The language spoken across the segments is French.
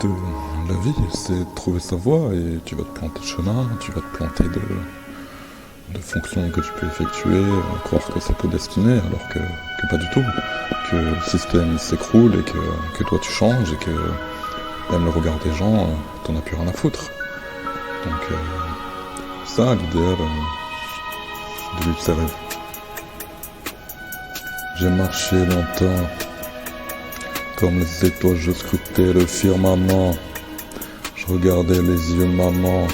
de la vie, c'est de trouver sa voie et tu vas te planter de chemin, tu vas te planter de fonctions que tu peux effectuer, croire que c'est prédestiné alors que pas du tout, que le système s'écroule et que toi tu changes et que même le regard des gens, t'en as plus rien à foutre. Donc ça, l'idéal de vivre ses rêves. J'ai marché longtemps, comme les étoiles je scrutais le firmament. Je regardais les yeux de maman,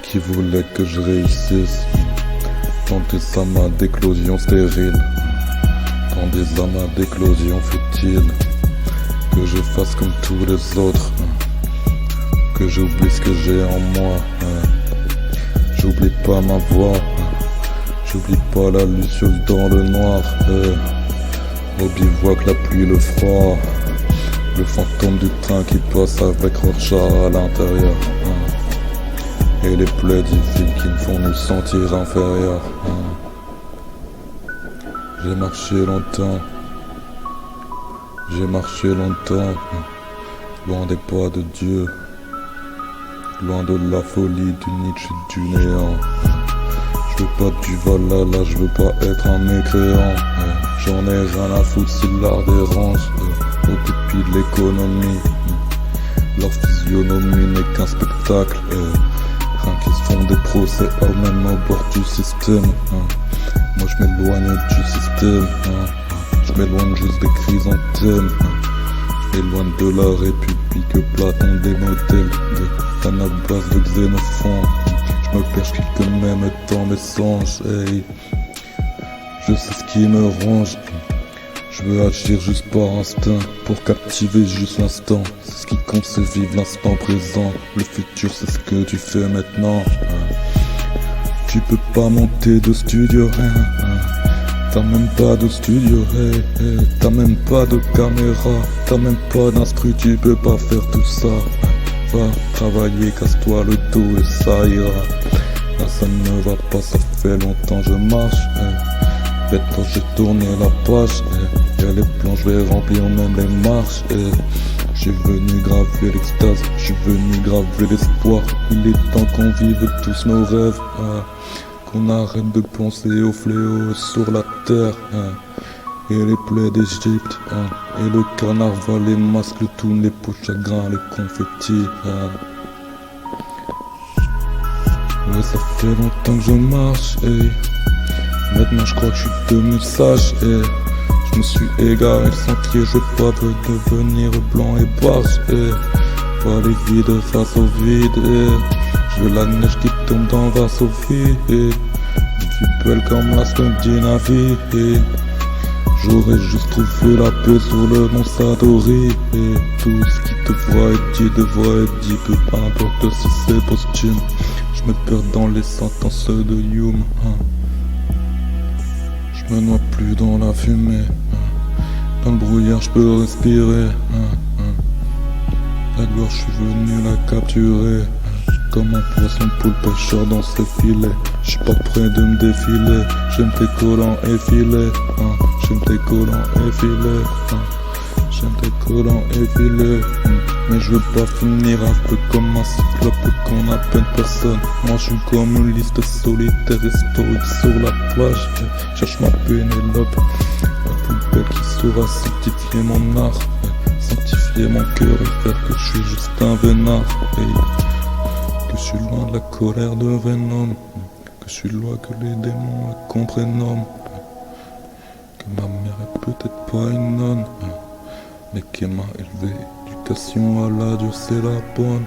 qui voulait que je réussisse. Dans des amas d'éclosion stériles, dans des amas d'éclosion futiles. Que je fasse comme tous les autres, que j'oublie ce que j'ai en moi. J'oublie pas ma voix, j'oublie pas la lucieuse dans le noir. Au bivouac, la pluie, le froid, le fantôme du train qui passe avec Rorschach à l'intérieur. Et les plaies difficiles qui me font nous sentir inférieurs. J'ai marché longtemps, loin des pas de Dieu, loin de la folie du Nietzsche et du néant. Je veux pas du Valhalla, je veux pas être un mécréant. J'en ai rien à foutre si l'art dérange. Au dépit de l'économie, leur physionomie n'est qu'un spectacle. Rien qui se font des procès au même au bord du système. Moi je m'éloigne du système. Je m'éloigne juste des chrysanthèmes. Je m'éloigne de la République, Platon, des modèles de Anabas, de Xénophon. Je me perche quelque même dans mes songes. Hey. Je sais ce qui me ronge. Je veux agir juste par instinct, pour captiver juste l'instant. C'est ce qui compte, c'est vivre l'instant présent. Le futur, c'est ce que tu fais maintenant. Tu peux pas monter de studio, t'as même pas de studio, t'as même pas de caméra, t'as même pas d'instru, tu peux pas faire tout ça. Va travailler, casse-toi le dos et ça ira. Là ça ne va pas, ça fait longtemps je marche. Maintenant j'ai tourné la page, y'a les plans, je vais remplir même les marches. Je suis venu graver l'extase, je suis venu graver l'espoir. Il est temps qu'on vive tous nos rêves, qu'on arrête de penser aux fléaux sur la terre. Et les plaies d'Égypte, et le carnaval, les masques, le tout, les pots de chagrin, les confettis. Ouais, ça fait longtemps que je marche, maintenant je crois que je suis devenu sage, je me suis égaré le sentier, je veux pas devenir blanc et barge, pas les vides face au vide, je veux la neige qui tombe dans Varsovie, une vie belle comme la Scandinavie, j'aurais juste trouvé la paix sur le mont Sadori, et tout ce qui devrait être dit, peu importe si c'est posthume. Je me perds dans les sentences de Hume. Je me noie plus dans la fumée. Dans le brouillard je peux respirer. La gloire je suis venu la capturer. Comme un poisson poule pêcheur dans ses filets. Je suis pas prêt de me défiler. J'aime tes collants effilés. J'aime tes collants effilés. J'aime tes collants effilés. Mais je veux pas finir un peu comme un cyclope qu'on appelle personne. Moi je suis comme une liste solitaire historique sur la plage. Cherche ma Pénélope, la poubelle qui saura sanctifier mon art, sanctifier mon cœur et faire que je suis juste un vénard. Que je suis loin de la colère de Venom, que je suis loin que les démons la contre-nomment. Que ma mère est peut-être pas une nonne, mais qui m'a élevé. L'éducation à la dure c'est la bonne.